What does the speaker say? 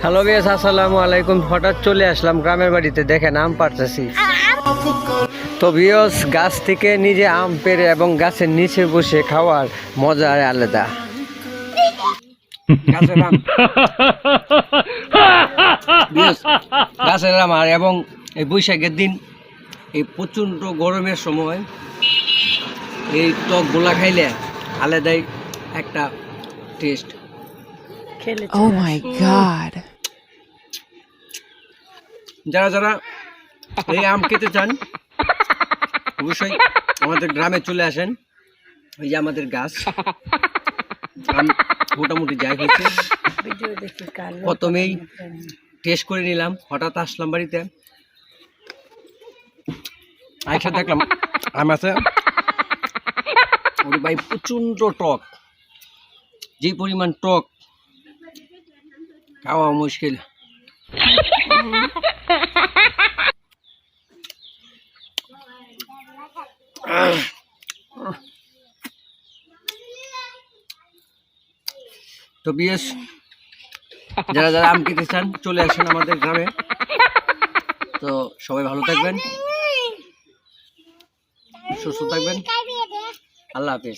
Hello বিয়াস, আসসালামু আলাইকুম। হঠাৎ চলে আসলাম গ্রামের বাড়িতে, দেখেন আম পাড়তেছি। তো বিয়স, গাছ থেকে নিজে আম পেড়ে এবং গাছের নিচে বসে খাওয়ার মজা আলাদা। গাছের আম আর এবং এই বৈশাখের দিন, এই প্রচণ্ড গরমের সময় এই টক গোলা খাইলে আলাদাই একটা টেস্ট। Oh my god. যারা যারা এই আম খেতে চান অবশ্যই আমাদের গ্রামে চলে আসেন। এই যে আমাদের গাছ, আম মোটামুটি যাই হয়েছে। প্রথমেই টেস্ট করে নিলাম, হঠাৎ আসলাম বাড়িতে, আইসা দেখলাম আম আছে। ওরে ভাই, প্রচণ্ড টক, যে পরিমাণ টক খাওয়া মুশকিল। তো বিএস, যারা যারা আম খেতে চান চলে আসেন আমাদের গ্রামে। তো সবাই ভালো থাকবেন, সুস্থ থাকবেন। আল্লাহ হাফেজ।